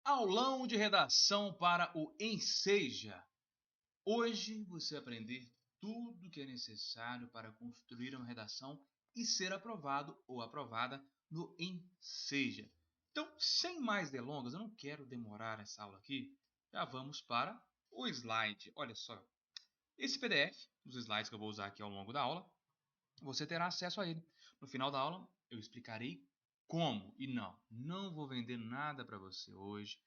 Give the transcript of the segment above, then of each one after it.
Aulão de redação para o Enseja. Hoje você vai aprender tudo o que é necessário para construir uma redação e ser aprovado ou aprovada no Enseja. Então, sem mais delongas, eu não quero demorar essa aula aqui. Já vamos para o slide. Olha só, esse PDF, os slides que eu vou usar aqui ao longo da aula, você terá acesso a ele. No final da aula, eu explicarei como. E não vou vender nada para você hoje.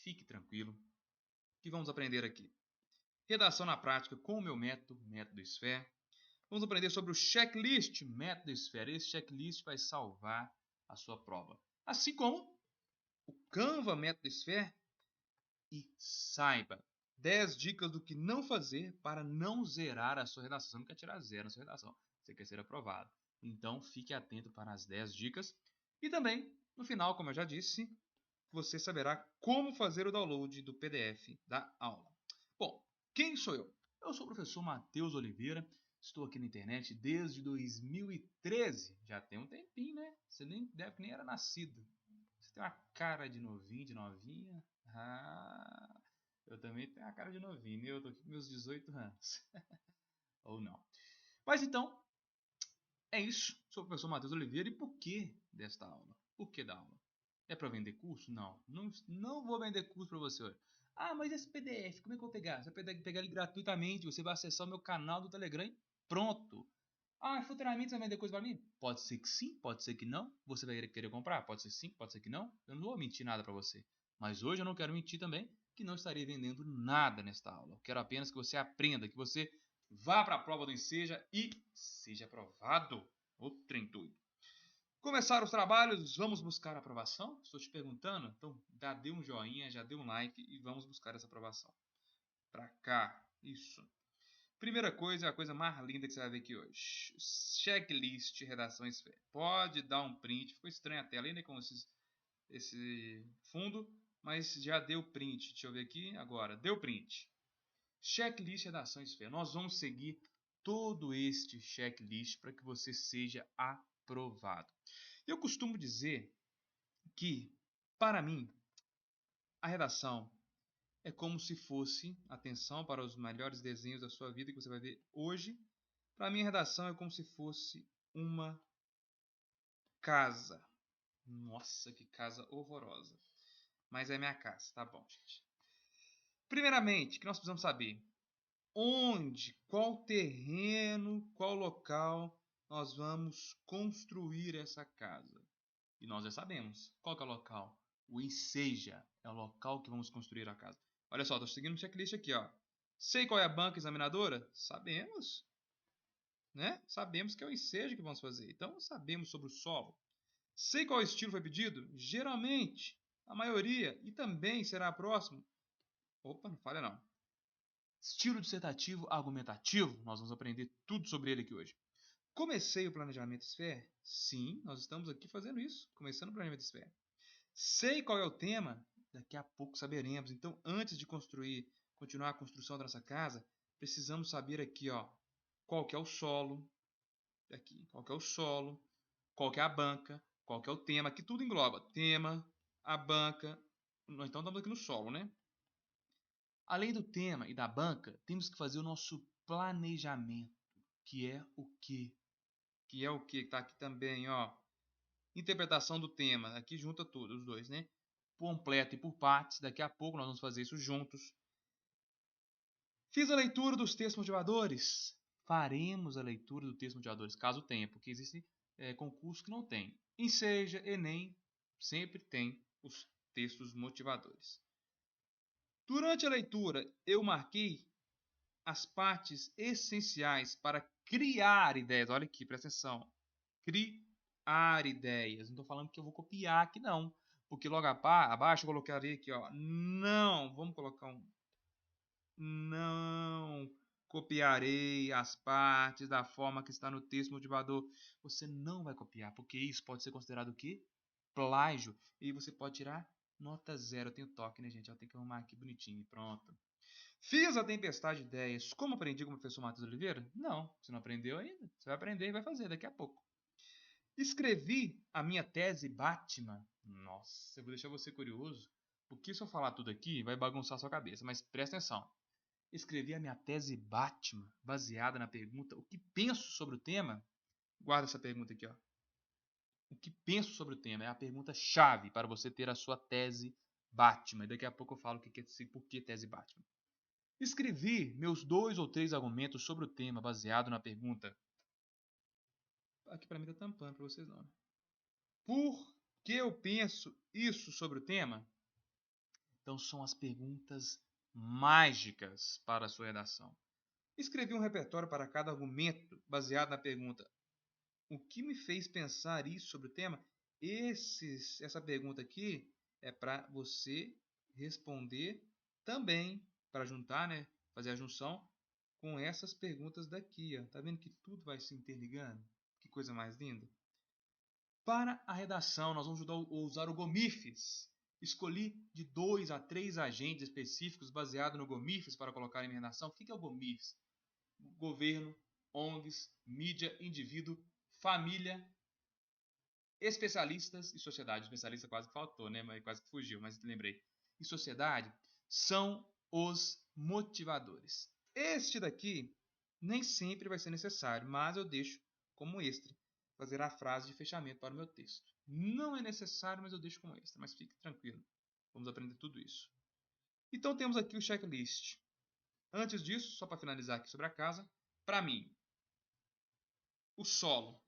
Fique tranquilo, que vamos aprender aqui. Redação na prática com o meu método, método SFAIR. Vamos aprender sobre o checklist, método SFAIR. Esse checklist vai salvar a sua prova. Assim como o Canva, método SFAIR. E saiba 10 dicas do que não fazer para não zerar a sua redação. Você não quer tirar zero na sua redação, você quer ser aprovado. Então fique atento para as 10 dicas. E também, no final, como eu já disse, você saberá como fazer o download do PDF da aula. Bom, quem sou eu? Eu sou o professor Matheus Oliveira, estou aqui na internet desde 2013. Já tem um tempinho, né? Você nem deve que nem era nascido. Você tem uma cara de novinho, de novinha. Ah, eu também tenho a cara de novinho, né? Eu tô aqui com meus 18 anos. Ou não. Mas então, é isso. Sou o professor Matheus Oliveira. E por que desta aula? Por que da aula? É para vender curso? Não vou vender curso para você hoje. Ah, mas esse PDF, como é que eu vou pegar? Você vai pegar ele gratuitamente. Você vai acessar o meu canal do Telegram e pronto. Ah, futuramente você vai vender coisa para mim? Pode ser que sim, pode ser que não. Você vai querer comprar? Pode ser sim, pode ser que não. Eu não vou mentir nada para você. Mas hoje eu não quero mentir também, que não estarei vendendo nada nesta aula. Eu quero apenas que você aprenda, que você vá para a prova do Enseja e seja aprovado. O trem doido. Começaram os trabalhos, vamos buscar a aprovação? Estou te perguntando? Então já dê um joinha, já dê um like e vamos buscar essa aprovação. Pra cá, isso. Primeira coisa, é a coisa mais linda que você vai ver aqui hoje. Checklist redação SFAIR. Pode dar um print. Ficou estranha a tela ainda com esse fundo, mas já deu print. Deixa eu ver aqui agora. Deu print. Checklist redação SFAIR. Nós vamos seguir todo este checklist para que você seja aprovado. Eu costumo dizer que, para mim, a redação é como se fosse, atenção para os melhores desenhos da sua vida que você vai ver hoje. Para mim, a redação é como se fosse uma casa. Nossa, que casa horrorosa. Mas é minha casa, tá bom, gente. Primeiramente, o que nós precisamos saber? Onde, qual terreno, qual local nós vamos construir essa casa? E nós já sabemos. Qual que é o local? O Enseja é o local que vamos construir a casa. Olha só, estou seguindo o checklist aqui, ó. Sei qual é a banca examinadora? Sabemos. Né? Sabemos que é o Enseja que vamos fazer. Então, sabemos sobre o solo. Sei qual estilo foi pedido? Geralmente, a maioria. E também será próximo. Opa, não falha não. Estilo dissertativo argumentativo. Nós vamos aprender tudo sobre ele aqui hoje. Comecei o planejamento SFAIR? Sim, nós estamos aqui fazendo isso. Começando o planejamento SFAIR. Sei qual é o tema? Daqui a pouco saberemos. Então, antes de continuar a construção da nossa casa, precisamos saber aqui, ó, qual que é o solo, aqui, qual que é o solo, qual que é a banca, qual que é o tema, que tudo engloba tema, a banca. Então estamos aqui no solo, né? Além do tema e da banca, temos que fazer o nosso planejamento, que é o quê? Que é o que está aqui também, ó. Interpretação do tema, aqui junta tudo, os dois, né? Completo e por partes, daqui a pouco nós vamos fazer isso juntos. Fiz a leitura dos textos motivadores. Faremos a leitura do texto motivadores, caso tenha, porque existe concurso que não tem. Enseja, Enem, sempre tem os textos motivadores. Durante a leitura, eu marquei as partes essenciais para criar ideias. Olha aqui, presta atenção. Criar ideias. Não estou falando que eu vou copiar aqui, não. Porque logo abaixo eu colocaria aqui, ó. Não, vamos colocar um. Não copiarei as partes da forma que está no texto motivador. Você não vai copiar, porque isso pode ser considerado o quê? Plágio. E você pode tirar nota zero. Eu tenho toque, né, gente? Eu tenho que arrumar aqui bonitinho. Pronto. Fiz a tempestade de ideias. Como aprendi com o professor Matheus Oliveira? Não, você não aprendeu ainda. Você vai aprender e vai fazer daqui a pouco. Escrevi a minha tese Batman. Nossa, eu vou deixar você curioso. Porque se eu falar tudo aqui, vai bagunçar a sua cabeça. Mas presta atenção. Escrevi a minha tese Batman, baseada na pergunta o que penso sobre o tema. Guarda essa pergunta aqui, ó. O que penso sobre o tema é a pergunta-chave para você ter a sua tese Batman. E daqui a pouco eu falo por que tese Batman. Escrevi meus 2 ou 3 argumentos sobre o tema baseado na pergunta. Aqui para mim tá tampando, para vocês não. Por que eu penso isso sobre o tema? Então são as perguntas mágicas para a sua redação. Escrevi um repertório para cada argumento baseado na pergunta: o que me fez pensar isso sobre o tema? Essa pergunta aqui é para você responder também, para juntar, né? Fazer a junção com essas perguntas daqui. Ó. Tá vendo que tudo vai se interligando? Que coisa mais linda. Para a redação, nós vamos usar o GOMIFES. Escolhi de 2 a 3 agentes específicos baseado no GOMIFES para colocar em minha redação. O que é o GOMIFES? Governo, ONGs, mídia, indivíduo, família, especialistas e sociedade. Especialista quase que faltou, né? Mas quase que fugiu, mas lembrei. E sociedade são os motivadores. Este daqui nem sempre vai ser necessário, mas eu deixo como extra fazer a frase de fechamento para o meu texto. Não é necessário, mas eu deixo como extra. Mas fique tranquilo, vamos aprender tudo isso. Então temos aqui o checklist. Antes disso, só para finalizar aqui sobre a casa, para mim, o solo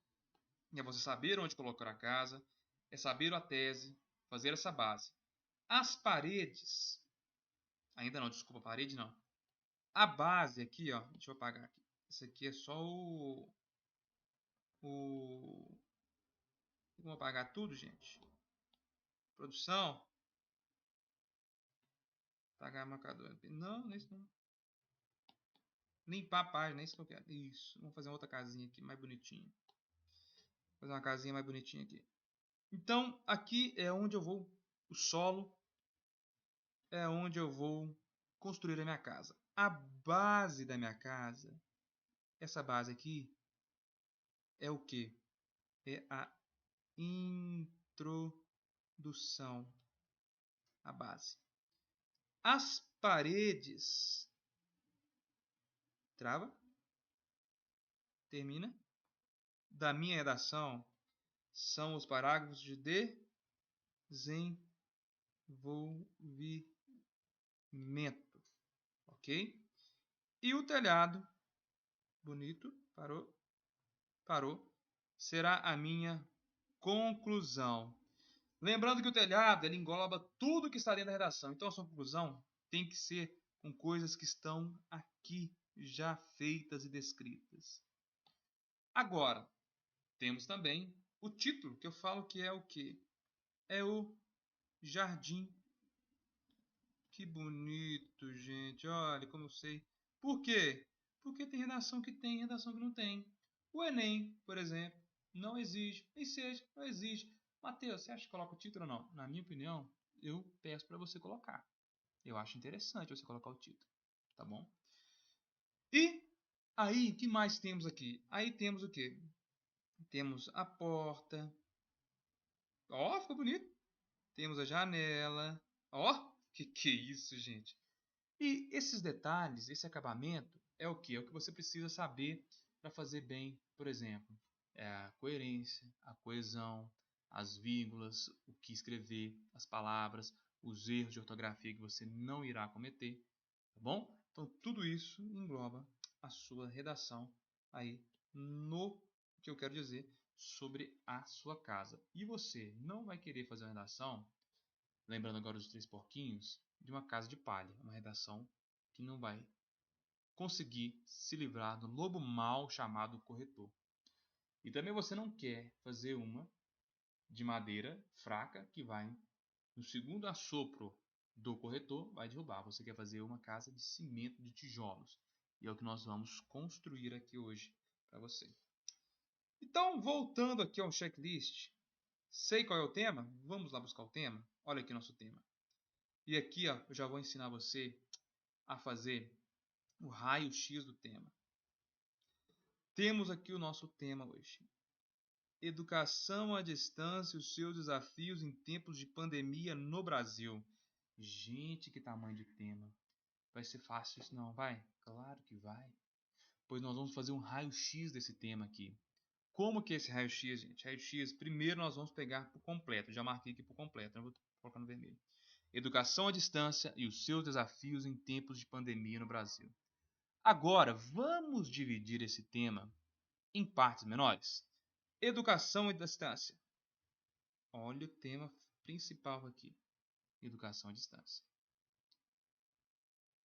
é você saber onde colocar a casa, é saber a tese, fazer essa base. As paredes, ainda não, desculpa, parede não. A base aqui, ó, deixa eu apagar aqui. Esse aqui é só o... Vamos apagar tudo, gente. Produção. Apagar marcador. Não, não é isso não. Limpar a página, é isso que eu quero. Isso. Vamos fazer uma outra casinha aqui, mais bonitinha. Fazer uma casinha mais bonitinha aqui. Então, aqui é onde eu vou... O solo é onde eu vou construir a minha casa. A base da minha casa, essa base aqui, é o que? É a introdução. A base. As paredes. Trava. Termina. Da minha redação são os parágrafos de desenvolvimento. Ok? E o telhado. Bonito. Parou. Parou. Será a minha conclusão. Lembrando que o telhado ele engloba tudo que está dentro da redação. Então a sua conclusão tem que ser com coisas que estão aqui já feitas e descritas. Agora, temos também o título, que eu falo que é o quê? É o jardim. Que bonito, gente. Olha como eu sei. Por quê? Porque tem redação que tem e redação que não tem. O Enem, por exemplo, não exige. Nem seja, não exige. Matheus, você acha que coloca o título ou não? Na minha opinião, eu peço para você colocar. Eu acho interessante você colocar o título, tá bom? E aí, o que mais temos aqui? Aí temos o quê? Temos a porta. Ó, ficou bonito. Temos a janela. Ó, que é isso, gente? E esses detalhes, esse acabamento, é o que? É o que você precisa saber para fazer bem, por exemplo, a coerência, a coesão, as vírgulas, o que escrever, as palavras, os erros de ortografia que você não irá cometer, tá bom? Então tudo isso engloba a sua redação aí no que eu quero dizer sobre a sua casa. E você não vai querer fazer uma redação, lembrando agora os 3 porquinhos, de uma casa de palha, uma redação que não vai conseguir se livrar do lobo mau chamado corretor. E também você não quer fazer uma de madeira fraca que vai, no segundo assopro do corretor, vai derrubar. Você quer fazer uma casa de cimento de tijolos. E é o que nós vamos construir aqui hoje para você. Então, voltando aqui ao checklist, sei qual é o tema? Vamos lá buscar o tema? Olha aqui nosso tema. E aqui ó, eu já vou ensinar você a fazer o raio-x do tema. Temos aqui o nosso tema hoje. Educação à distância e os seus desafios em tempos de pandemia no Brasil. Gente, que tamanho de tema. Vai ser fácil isso não, vai? Claro que vai. Pois nós vamos fazer um raio-x desse tema aqui. Como que é esse raio-x, gente? Raio-x, primeiro nós vamos pegar por completo. Já marquei aqui por completo, eu vou colocar no vermelho. Educação à distância e os seus desafios em tempos de pandemia no Brasil. Agora, vamos dividir esse tema em partes menores. Educação à distância. Olha o tema principal aqui. Educação à distância.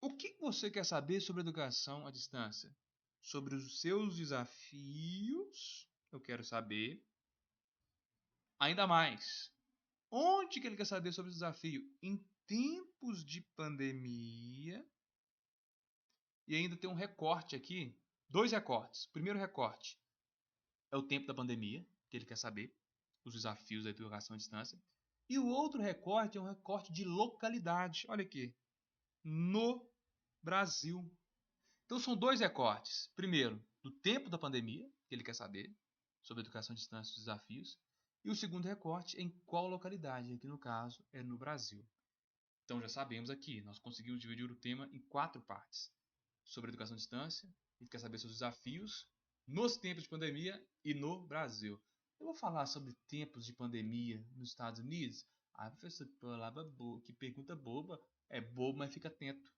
O que você quer saber sobre educação à distância? Sobre os seus desafios? Eu quero saber. Ainda mais. Onde que ele quer saber sobre o desafio? Em tempos de pandemia. E ainda tem um recorte aqui. 2 recortes. O primeiro recorte é o tempo da pandemia, que ele quer saber. Os desafios da educação à distância. E o outro recorte é um recorte de localidade. Olha aqui. No Brasil. Então são 2 recortes. Primeiro, do tempo da pandemia, que ele quer saber, sobre a educação à distância e os desafios. E o segundo recorte é em qual localidade, aqui no caso é no Brasil. Então já sabemos aqui, nós conseguimos dividir o tema em 4 partes. Sobre a educação à distância, ele quer saber seus desafios nos tempos de pandemia e no Brasil. Eu vou falar sobre tempos de pandemia nos Estados Unidos? Ah, professor, que pergunta boba. É bobo, mas fica atento.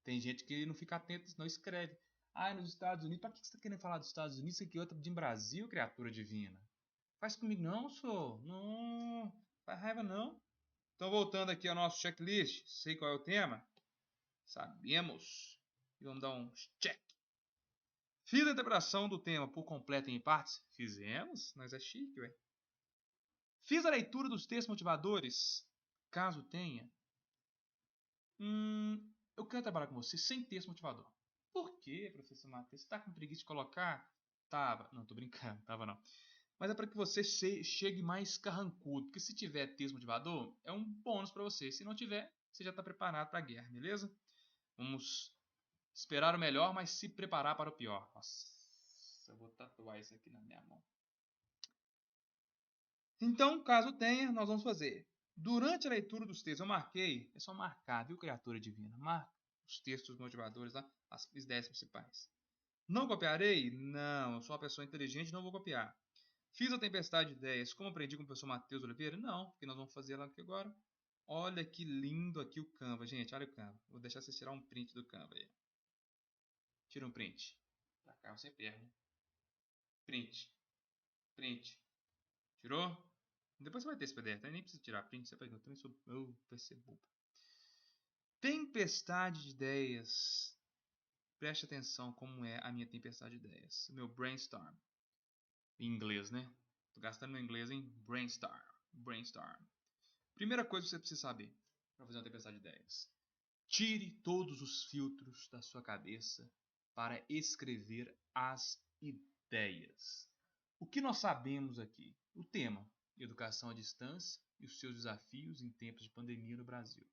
Tem gente que não fica atento, não escreve. Ah, nos Estados Unidos. Para que você está querendo falar dos Estados Unidos? Isso aqui é outra de Brasil, criatura divina. Faz comigo não, sou. Não faz raiva não. Então, voltando aqui ao nosso checklist. Sei qual é o tema? Sabemos. E vamos dar um check. Fiz a interpretação do tema por completo em partes? Fizemos. Nós é chique, ué. Fiz a leitura dos textos motivadores? Caso tenha. Eu quero trabalhar com você sem texto motivador. Por quê, professor Matheus? Você tá com preguiça de colocar? Tava. Não, tô brincando, tava não. Mas é para que você chegue mais carrancudo. Porque se tiver texto motivador, é um bônus para você. Se não tiver, você já está preparado para a guerra, beleza? Vamos esperar o melhor, mas se preparar para o pior. Nossa, eu vou tatuar isso aqui na minha mão. Então, caso tenha, nós vamos fazer. Durante a leitura dos textos, eu marquei, é só marcar, viu, criatura divina? Marca os textos motivadores lá, as ideias principais. Não copiarei? Não, eu sou uma pessoa inteligente e não vou copiar. Fiz a tempestade de ideias como aprendi com o professor Matheus Oliveira? Não, porque nós vamos fazer ela aqui agora. Olha que lindo aqui o Canva, gente, olha o Canva. Vou deixar vocês tirar um print do Canva aí. Tira um print. Pra cá você perde, né? Print. Print. Tirou? Depois você vai ter esse PDF, tá? Nem precisa tirar print, você vai também sou. Vai ser bobo. Tempestade de ideias. Preste atenção como é a minha tempestade de ideias. O meu brainstorm. Em inglês, né? Tô gastando meu inglês em brainstorm. Brainstorm. Primeira coisa que você precisa saber para fazer uma tempestade de ideias. Tire todos os filtros da sua cabeça para escrever as ideias. O que nós sabemos aqui? O tema: educação à distância e os seus desafios em tempos de pandemia no Brasil.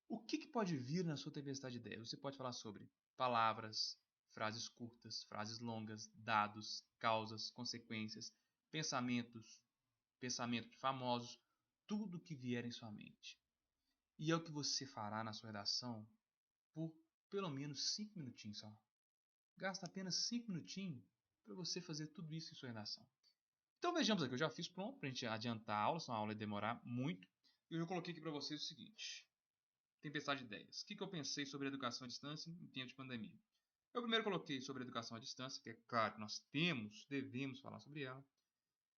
O que pode vir na sua tempestade de ideias? Você pode falar sobre palavras, frases curtas, frases longas, dados, causas, consequências, pensamentos famosos, tudo que vier em sua mente. E é o que você fará na sua redação por pelo menos 5 minutinhos só. Gasta apenas 5 minutinhos para você fazer tudo isso em sua redação. Então vejamos aqui, eu já fiz pronto para a gente adiantar a aula, senão a aula ia demorar muito. E eu já coloquei aqui para vocês o seguinte. Tempestade de ideias. O que eu pensei sobre a educação à distância em tempo de pandemia? Eu primeiro coloquei sobre a educação à distância, que é claro que nós devemos falar sobre ela.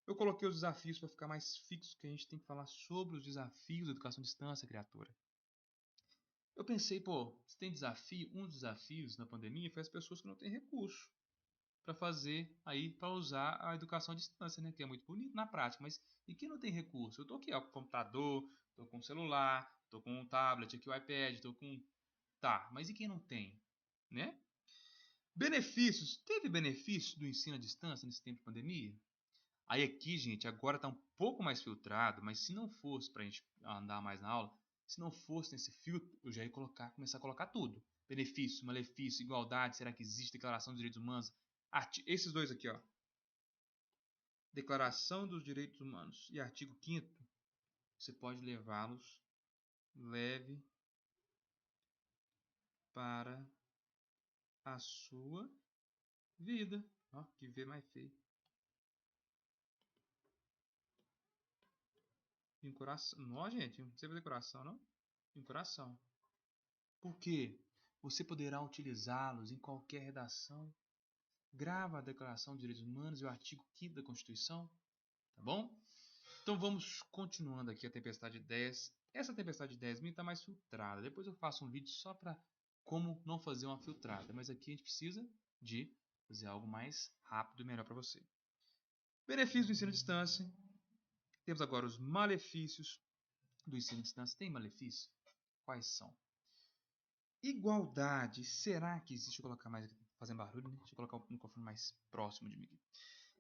Eu coloquei os desafios para ficar mais fixo, que a gente tem que falar sobre os desafios da educação à distância, criatura. Eu pensei, pô, se tem desafio, um dos desafios na pandemia foi as pessoas que não têm recurso para fazer aí, para usar a educação à distância, né? Que é muito bonito na prática, mas e quem não tem recurso? Eu tô aqui, ó, com o computador, tô com o celular, tô com o tablet aqui, o iPad, tô com... Tá, mas e quem não tem, né? Benefícios. Teve benefício do ensino à distância nesse tempo de pandemia? Aí aqui, gente, agora está um pouco mais filtrado, mas se não fosse para a gente andar mais na aula, se não fosse nesse filtro, eu já ia começar a colocar tudo. Benefício, malefício, igualdade, será que existe Declaração dos Direitos Humanos? Esses dois aqui, ó. Declaração dos Direitos Humanos e artigo 5º, você pode levá-los leve para a sua vida. Ó, que V mais feio. Em coração. Não, gente, não precisa fazer coração, não? Em coração. Por quê? Você poderá utilizá-los em qualquer redação. Grava a Declaração de Direitos Humanos e o artigo 5º da Constituição. Tá bom? Então vamos continuando aqui a tempestade de ideias. Essa tempestade de ideias minha está mais filtrada. Depois eu faço um vídeo só para como não fazer uma filtrada. Mas aqui a gente precisa de fazer algo mais rápido e melhor para você. Benefícios do ensino à distância. Temos agora os malefícios do ensino à distância. Tem malefícios? Quais são? Igualdade. Será que existe? Deixa eu colocar mais aqui, fazendo barulho, né? Deixa eu colocar o microfone mais próximo de mim aqui.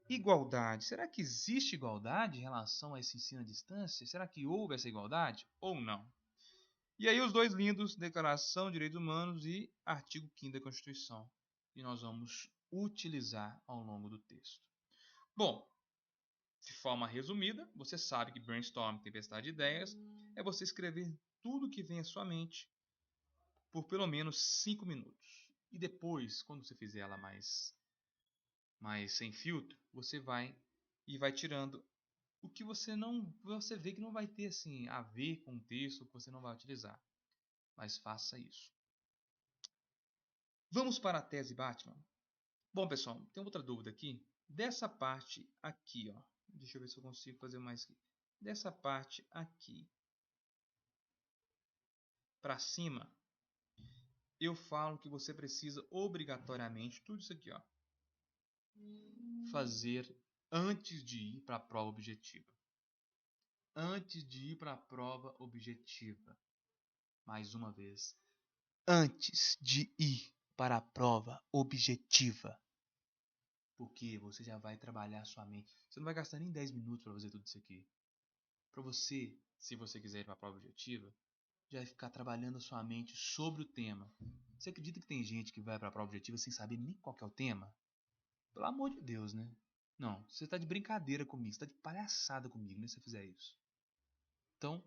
Igualdade. Será que existe igualdade em relação a esse ensino à distância? Será que houve essa igualdade ou não? E aí os dois lindos, Declaração de Direitos Humanos e artigo 5º da Constituição. E nós vamos utilizar ao longo do texto. Bom, de forma resumida, você sabe que brainstorm, tempestade de ideias, é você escrever tudo que vem à sua mente por pelo menos 5 minutos. E depois, quando você fizer ela mais sem filtro, você vai tirando o que você vê que não vai ter assim a ver com o texto que você não vai utilizar. Mas faça isso. Vamos para a tese Batman. Bom, pessoal, tem outra dúvida aqui. Dessa parte aqui, ó. Deixa eu ver se eu consigo fazer mais aqui. Dessa parte aqui para cima, eu falo que você precisa obrigatoriamente tudo isso aqui, ó, fazer antes de ir para a prova objetiva. Antes de ir para a prova objetiva. Mais uma vez. Antes de ir para a prova objetiva. Porque você já vai trabalhar sua mente. Você não vai gastar nem 10 minutos para fazer tudo isso aqui. Para você, se você quiser ir para a prova objetiva, já vai ficar trabalhando a sua mente sobre o tema. Você acredita que tem gente que vai para a prova objetiva sem saber nem qual que é o tema? Pelo amor de Deus, né? Não, você está de brincadeira comigo, você está de palhaçada comigo, né, se você fizer isso. Então,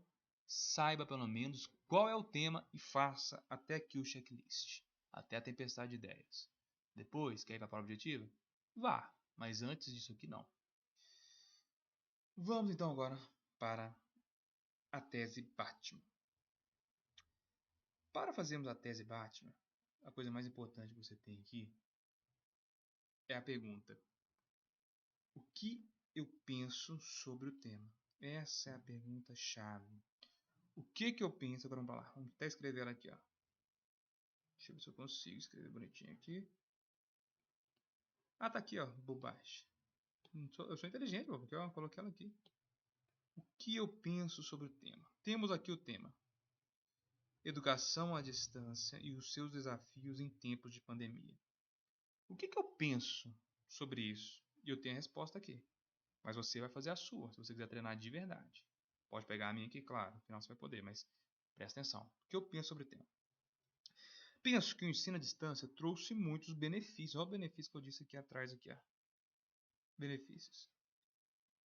saiba pelo menos qual é o tema e faça até aqui o checklist. Até a tempestade de ideias. Depois, quer ir para a prova objetiva? Vá, mas antes disso aqui não. Vamos então agora para a tese Batman. Para fazermos a tese Batman, a coisa mais importante que você tem aqui é a pergunta: o que eu penso sobre o tema? Essa é a pergunta-chave. O que eu penso? Agora vamos lá. Vamos até escrever ela aqui, ó. Deixa eu ver se eu consigo escrever bonitinho aqui. Ah, tá aqui, ó. Bobagem. Eu sou inteligente, porque eu coloquei ela aqui. O que eu penso sobre o tema? Temos aqui o tema: educação à distância e os seus desafios em tempos de pandemia. O que eu penso sobre isso? E eu tenho a resposta aqui. Mas você vai fazer a sua, se você quiser treinar de verdade. Pode pegar a minha aqui, claro, no final você vai poder, mas presta atenção. O que eu penso sobre o tema? Penso que o ensino à distância trouxe muitos benefícios. Olha o benefício que eu disse aqui atrás, aqui, ó. Benefícios.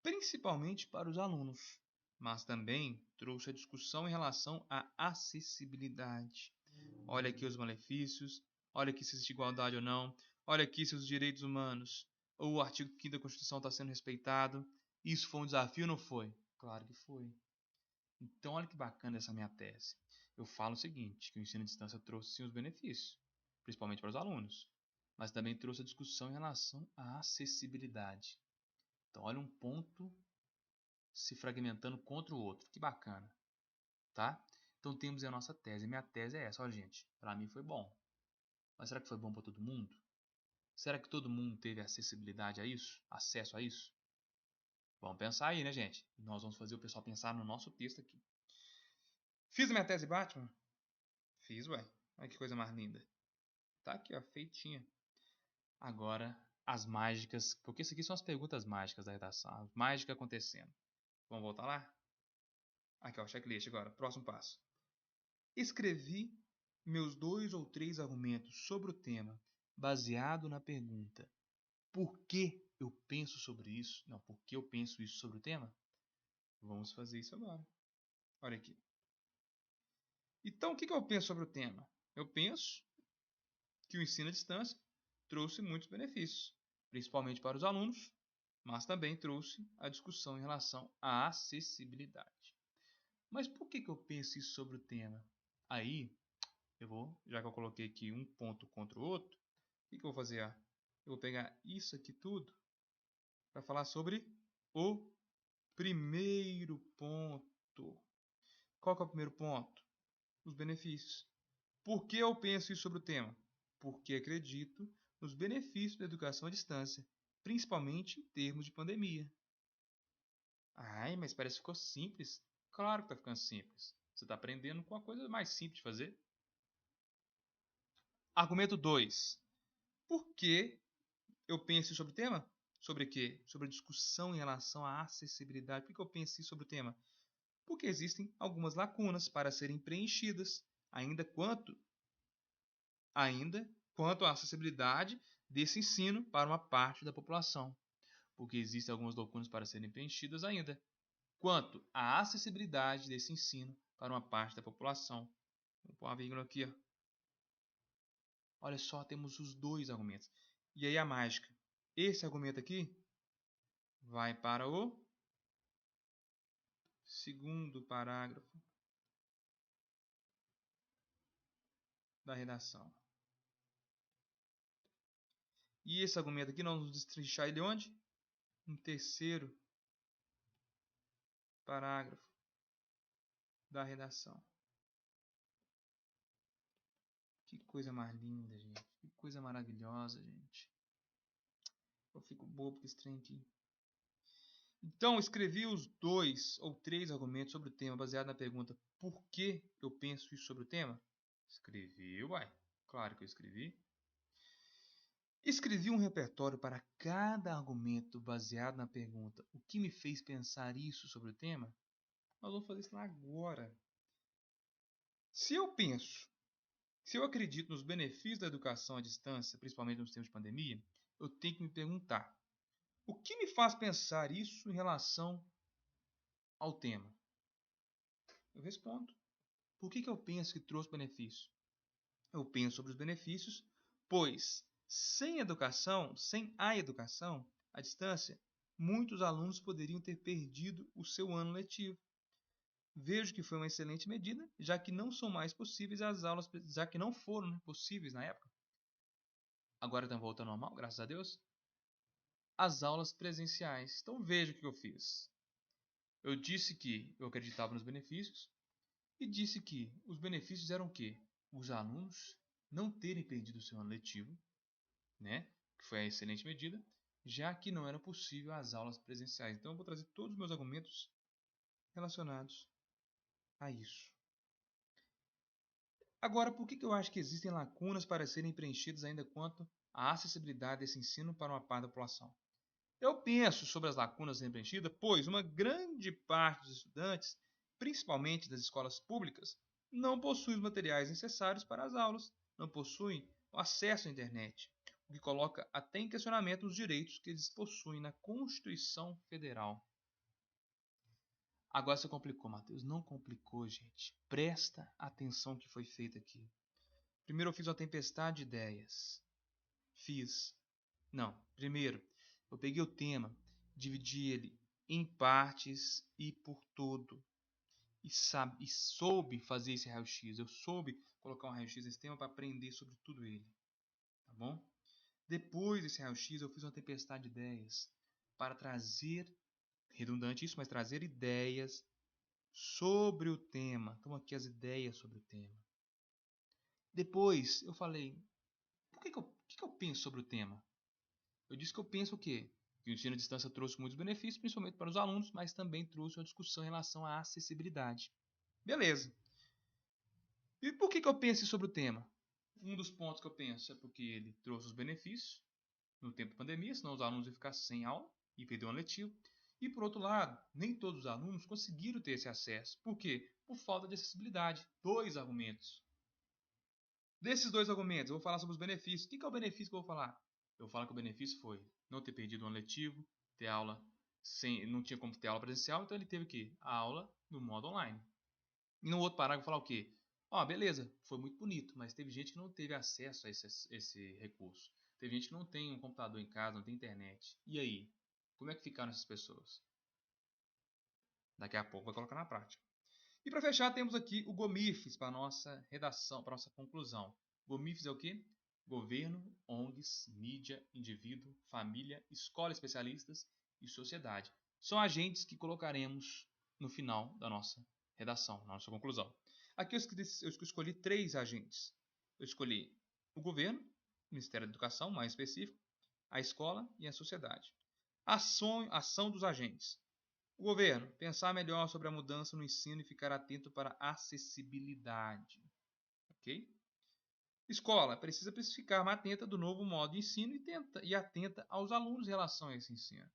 Principalmente para os alunos, mas também trouxe a discussão em relação à acessibilidade. Olha aqui os malefícios, olha aqui se existe igualdade ou não, olha aqui se os direitos humanos ou o artigo 5º da Constituição está sendo respeitado. Isso foi um desafio ou não foi? Claro que foi. Então olha que bacana essa minha tese. Eu falo o seguinte, que o ensino à distância trouxe sim os benefícios, principalmente para os alunos, mas também trouxe a discussão em relação à acessibilidade. Então olha um ponto se fragmentando contra o outro. Que bacana, tá? Então temos a nossa tese. Minha tese é essa, olha gente, para mim foi bom. Mas será que foi bom para todo mundo? Será que todo mundo teve acessibilidade a isso? Acesso a isso? Vamos pensar aí, né, gente? Nós vamos fazer o pessoal pensar no nosso texto aqui. Fiz a minha tese Batman? Fiz, ué. Olha que coisa mais linda. Tá aqui, ó, feitinha. Agora, as mágicas, porque isso aqui são as perguntas mágicas da redação. As mágicas acontecendo. Vamos voltar lá? Aqui, ó, checklist agora. Próximo passo. Escrevi meus 2 ou 3 argumentos sobre o tema, baseado na pergunta: por que eu penso sobre isso? Não, por que eu penso isso sobre o tema? Vamos fazer isso agora. Olha aqui. Então, o que eu penso sobre o tema? Eu penso que o ensino à distância trouxe muitos benefícios, principalmente para os alunos, mas também trouxe a discussão em relação à acessibilidade. Mas por que eu penso isso sobre o tema? Aí, já que eu coloquei aqui um ponto contra o outro, o que eu vou fazer? Eu vou pegar isso aqui tudo para falar sobre o primeiro ponto. Qual que é o primeiro ponto? Os benefícios. Por que eu penso isso sobre o tema? Porque acredito nos benefícios da educação à distância, principalmente em termos de pandemia. Ai, mas parece que ficou simples. Claro que está ficando simples. Você está aprendendo com a coisa mais simples de fazer. Argumento 2. Por que eu penso sobre o tema? Sobre quê? Sobre a discussão em relação à acessibilidade. Por que eu penso sobre o tema? Porque existem algumas lacunas para serem preenchidas, ainda quanto à acessibilidade desse ensino para uma parte da população. Porque existem algumas lacunas para serem preenchidas ainda, quanto à acessibilidade desse ensino para uma parte da população. Vou pôr uma vírgula aqui. Olha só, temos os dois argumentos. E aí a mágica. Esse argumento aqui vai para o segundo parágrafo da redação. E esse argumento aqui, nós vamos destrinchar ele onde? No terceiro parágrafo da redação. Que coisa mais linda, gente. Que coisa maravilhosa, gente. Eu fico bobo com esse trem aqui. Então, escrevi os 2 ou 3 argumentos sobre o tema, baseado na pergunta por que eu penso isso sobre o tema? Escrevi, uai. Claro que eu escrevi. Escrevi um repertório para cada argumento baseado na pergunta o que me fez pensar isso sobre o tema? Nós vamos fazer isso agora. Se eu acredito nos benefícios da educação à distância, principalmente nos tempos de pandemia, eu tenho que me perguntar: o que me faz pensar isso em relação ao tema? Eu respondo. Por que eu penso que trouxe benefício? Eu penso sobre os benefícios, pois sem a educação à distância, muitos alunos poderiam ter perdido o seu ano letivo. Vejo que foi uma excelente medida, já que não são mais possíveis as aulas, já que não foram possíveis na época. Agora estão voltando ao normal, graças a Deus. As aulas presenciais. Então veja o que eu fiz. Eu disse que eu acreditava nos benefícios e disse que os benefícios eram o quê? Os alunos não terem perdido o seu ano letivo, né? Que foi a excelente medida, já que não era possível as aulas presenciais. Então eu vou trazer todos os meus argumentos relacionados a isso. Agora, por que eu acho que existem lacunas para serem preenchidas ainda quanto à acessibilidade desse ensino para uma parte da população? Eu penso sobre as lacunas serem preenchidas, pois uma grande parte dos estudantes, principalmente das escolas públicas, não possui os materiais necessários para as aulas, não possuem o acesso à internet, o que coloca até em questionamento os direitos que eles possuem na Constituição Federal. Agora você complicou, Matheus. Não complicou, gente. Presta atenção no que foi feito aqui. Primeiro eu fiz uma tempestade de ideias. Primeiro eu peguei o tema, dividi ele em partes e por todo. E soube fazer esse raio-x. Eu soube colocar um raio-x nesse tema para aprender sobre tudo ele. Tá bom? Depois desse raio-x eu fiz uma tempestade de ideias para trazer, redundante isso, mas trazer ideias sobre o tema. Então aqui as ideias sobre o tema. Depois eu falei, o que eu penso sobre o tema? Eu disse que eu penso o quê? Que o ensino à distância trouxe muitos benefícios, principalmente para os alunos, mas também trouxe uma discussão em relação à acessibilidade. Beleza. E por que eu penso sobre o tema? Um dos pontos que eu penso é porque ele trouxe os benefícios no tempo da pandemia, senão os alunos iam ficar sem aula e perder um ano letivo. E por outro lado, nem todos os alunos conseguiram ter esse acesso. Por quê? Por falta de acessibilidade. 2 argumentos. Desses 2 argumentos, eu vou falar sobre os benefícios. O que é o benefício que eu vou falar? Eu vou falar que o benefício foi não ter perdido um ano letivo, ter aula não tinha como ter aula presencial, então ele teve que a aula no modo online. E no outro parágrafo falar o quê? Ó, beleza, foi muito bonito, mas teve gente que não teve acesso a esse recurso. Teve gente que não tem um computador em casa, não tem internet. E aí? Como é que ficaram essas pessoas? Daqui a pouco vai colocar na prática. E para fechar, temos aqui o GOMIFES para nossa redação, para nossa conclusão. GOMIFES é o quê? Governo, ONGs, mídia, indivíduo, família, escola, especialistas e sociedade. São agentes que colocaremos no final da nossa redação, na nossa conclusão. Aqui eu escolhi 3 agentes. Eu escolhi o governo, o Ministério da Educação, mais específico, a escola e a sociedade. Ação dos agentes. O governo, pensar melhor sobre a mudança no ensino e ficar atento para a acessibilidade. Ok? Escola, precisa ficar mais atenta do novo modo de ensino e atenta aos alunos em relação a esse ensino.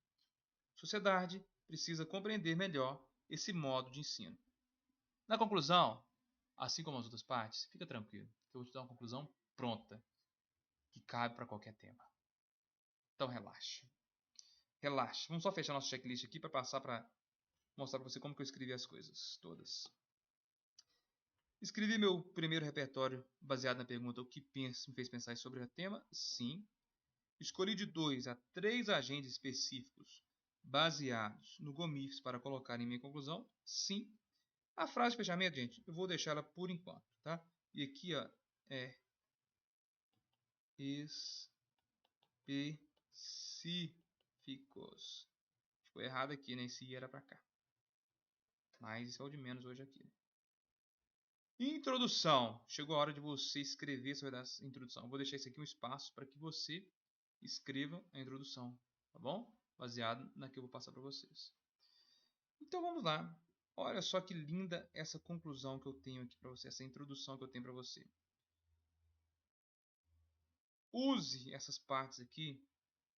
Sociedade, precisa compreender melhor esse modo de ensino. Na conclusão, assim como as outras partes, fica tranquilo, que eu vou te dar uma conclusão pronta, que cabe para qualquer tema. Então relaxe. Relaxe. Vamos só fechar nosso checklist aqui para passar para mostrar para você como que eu escrevi as coisas todas. Escrevi meu primeiro repertório baseado na pergunta o que me fez pensar sobre o tema? Sim. Escolhi de 2 a 3 agentes específicos baseados no GOMIFES para colocar em minha conclusão? Sim. A frase de fechamento, gente, eu vou deixar ela por enquanto, tá? E aqui, ó, é específicos. Ficou errado aqui, né? Esse era para cá. Mas isso é o de menos hoje aqui. Introdução. Chegou a hora de você escrever sobre a introdução. Eu vou deixar isso aqui um espaço para que você escreva a introdução, tá bom? Baseado na que eu vou passar para vocês. Então vamos lá. Olha só que linda essa conclusão que eu tenho aqui para você, essa introdução que eu tenho para você. Use essas partes aqui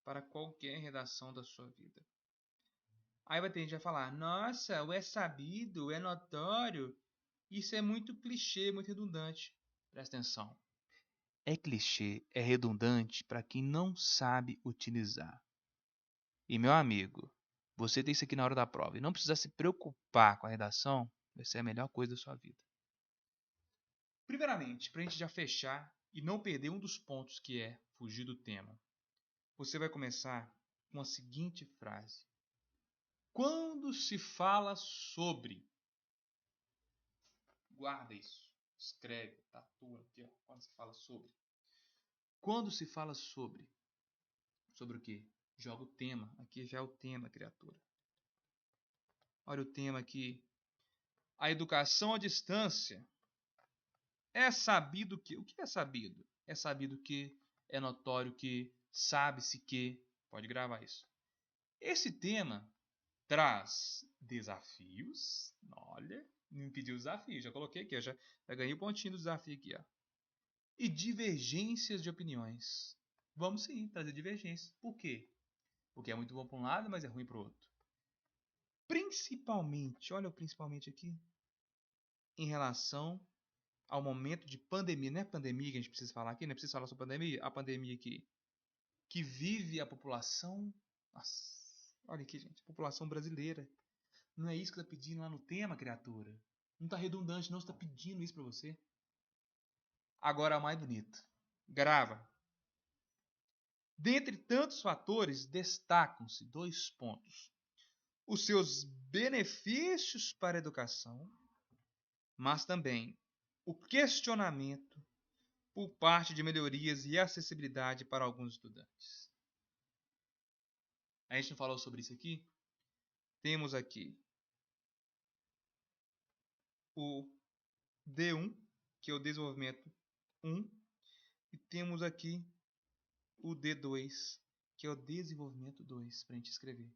para qualquer redação da sua vida. Aí vai ter gente que vai falar: nossa, o é sabido, o é notório. Isso é muito clichê, muito redundante. Presta atenção. É clichê, é redundante para quem não sabe utilizar. E meu amigo, você tem isso aqui na hora da prova e não precisar se preocupar com a redação, vai ser a melhor coisa da sua vida. Primeiramente, para a gente já fechar e não perder um dos pontos que é fugir do tema, você vai começar com a seguinte frase. Quando se fala sobre... Guarda isso. Escreve, tatua aqui, ó, quando se fala sobre. Quando se fala sobre... Sobre o quê? Joga o tema. Aqui já é o tema, criatura. Olha o tema aqui. A educação à distância. É sabido que... O que é sabido? É sabido que, é notório que, sabe-se que... Pode gravar isso. Esse tema traz desafios. Olha, me pediu desafio. Já coloquei aqui, já ganhei o pontinho do desafio aqui, ó. E divergências de opiniões. Vamos sim trazer divergências. Por quê? Porque é muito bom para um lado, mas é ruim para o outro. Principalmente, olha o principalmente aqui, em relação ao momento de pandemia. Não é pandemia que a gente precisa falar aqui, não é preciso falar sobre pandemia. A pandemia aqui, que vive a população... Nossa, olha aqui, gente, a população brasileira. Não é isso que está pedindo lá no tema, criatura? Não está redundante, não está pedindo isso para você. Agora, a mais bonita. Grava. Dentre tantos fatores, destacam-se 2 pontos. Os seus benefícios para a educação, mas também o questionamento por parte de melhorias e acessibilidade para alguns estudantes. A gente não falou sobre isso aqui? Temos aqui o D1, que é o desenvolvimento 1, e temos aqui o D2, que é o desenvolvimento 2, para a gente escrever,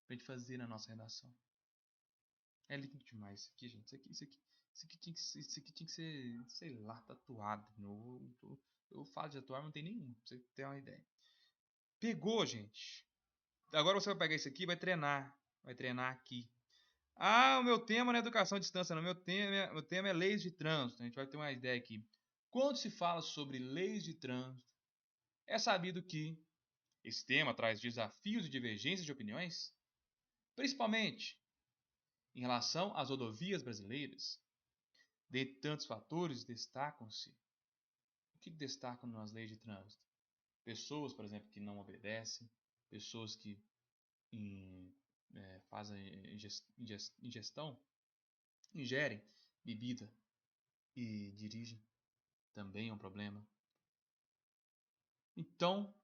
para a gente fazer na nossa redação. É lindo demais isso aqui, gente. Isso aqui tinha que ser, sei lá, tatuado. Eu falo de tatuar, mas não tem nenhum, pra você ter uma ideia. Pegou, gente. Agora você vai pegar isso aqui e vai treinar. Vai treinar aqui. Ah, o meu tema não é educação à distância, não. Meu tema é leis de trânsito. A gente vai ter uma ideia aqui. Quando se fala sobre leis de trânsito, é sabido que esse tema traz desafios e divergências de opiniões, principalmente em relação às rodovias brasileiras. Dentre tantos fatores, destacam-se. O que destacam nas leis de trânsito? Pessoas, por exemplo, que não obedecem, pessoas que fazem ingerem bebida e dirigem, também é um problema. Então,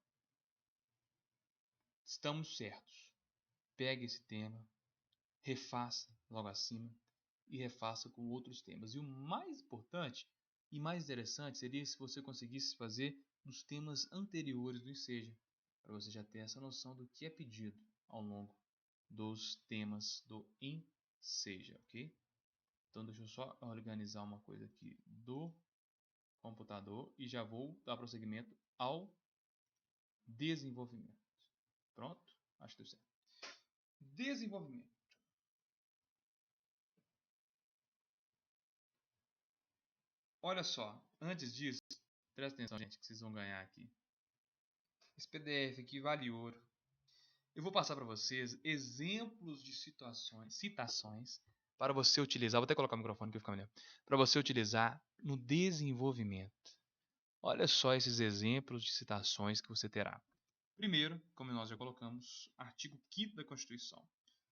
estamos certos. Pegue esse tema, refaça logo acima e refaça com outros temas. E o mais importante e mais interessante seria se você conseguisse fazer nos temas anteriores do Enseja, para você já ter essa noção do que é pedido ao longo dos temas do Enseja, ok? Então deixa eu só organizar uma coisa aqui do computador e já vou dar prosseguimento ao desenvolvimento. Pronto? Acho que deu certo. Desenvolvimento. Olha só, antes disso, presta atenção, gente, que vocês vão ganhar aqui. Esse PDF aqui vale ouro. Eu vou passar para vocês exemplos de citações para você utilizar. Vou até colocar o microfone que fica melhor. Para você utilizar no desenvolvimento. Olha só esses exemplos de citações que você terá. Primeiro, como nós já colocamos, artigo 5º da Constituição.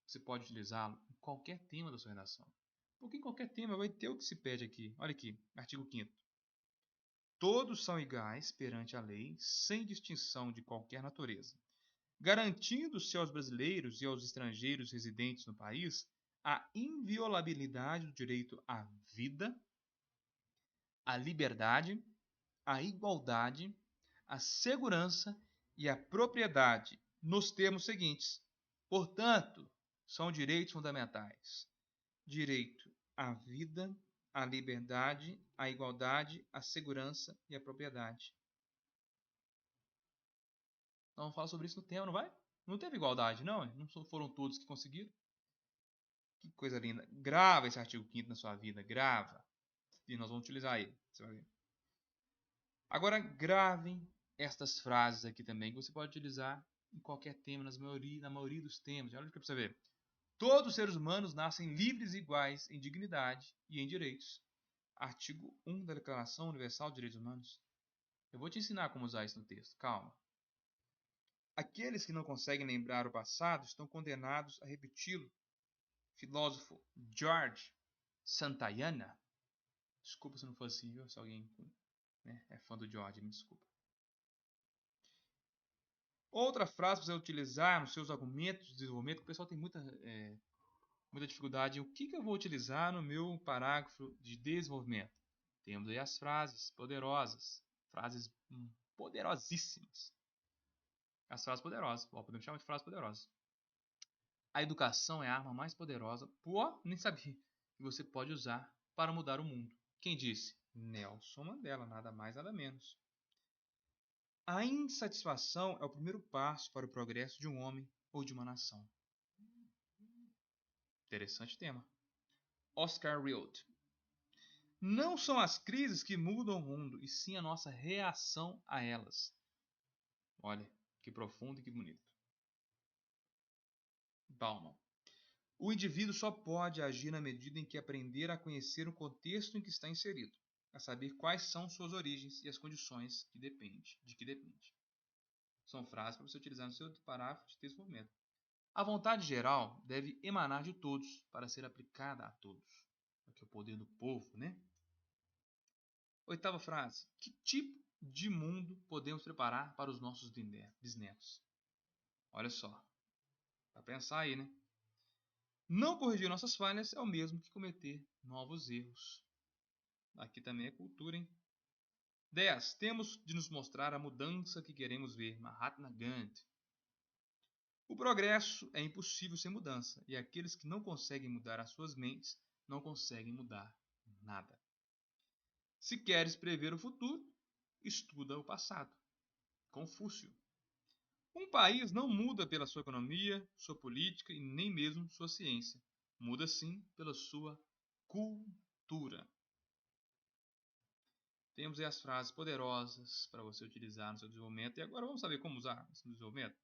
Você pode utilizá-lo em qualquer tema da sua redação. Porque em qualquer tema vai ter o que se pede aqui. Olha aqui, artigo 5º. Todos são iguais perante a lei, sem distinção de qualquer natureza, garantindo-se aos brasileiros e aos estrangeiros residentes no país a inviolabilidade do direito à vida, à liberdade, à igualdade, à segurança e à propriedade, nos termos seguintes. Portanto, são direitos fundamentais: direito à vida, à liberdade, à igualdade, à segurança e à propriedade. Não vamos falar sobre isso no tema, não vai? Não teve igualdade, não? Não foram todos que conseguiram? Que coisa linda. Grava esse artigo 5º na sua vida, grava. E nós vamos utilizar ele. Você vai ver. Agora, gravem estas frases aqui também, que você pode utilizar em qualquer tema, na maioria dos temas. Olha para você ver. Todos os seres humanos nascem livres e iguais em dignidade e em direitos. Artigo 1 da Declaração Universal dos Direitos Humanos. Eu vou te ensinar como usar isso no texto. Calma. Aqueles que não conseguem lembrar o passado estão condenados a repeti-lo. Filósofo George Santayana. Desculpa se não for assim, viu? Se alguém é fã do George, me desculpa. Outra frase para você utilizar nos seus argumentos de desenvolvimento, que o pessoal tem muita dificuldade. O que eu vou utilizar no meu parágrafo de desenvolvimento? Temos aí as frases poderosas, frases poderosíssimas. As frases poderosas, podemos chamar de frases poderosas. A educação é a arma mais poderosa, nem sabia, que você pode usar para mudar o mundo. Quem disse? Nelson Mandela, nada mais, nada menos. A insatisfação é o primeiro passo para o progresso de um homem ou de uma nação. Interessante tema. Oscar Wilde. Não são as crises que mudam o mundo, e sim a nossa reação a elas. Olha, que profundo e que bonito. Bauman. O indivíduo só pode agir na medida em que aprender a conhecer o contexto em que está inserido, a saber quais são suas origens e as condições de que depende. São frases para você utilizar no seu parágrafo de desenvolvimento. A vontade geral deve emanar de todos para ser aplicada a todos. Aqui é o poder do povo, né? Oitava frase. Que tipo de mundo podemos preparar para os nossos bisnetos? Olha só. Para pensar aí, né? Não corrigir nossas falhas é o mesmo que cometer novos erros. Aqui também é cultura, hein? 10. Temos de nos mostrar a mudança que queremos ver. Mahatma Gandhi. O progresso é impossível sem mudança, e aqueles que não conseguem mudar as suas mentes não conseguem mudar nada. Se queres prever o futuro, estuda o passado. Confúcio. Um país não muda pela sua economia, sua política e nem mesmo sua ciência. Muda sim pela sua cultura. Temos aí as frases poderosas para você utilizar no seu desenvolvimento. E agora vamos saber como usar isso no desenvolvimento?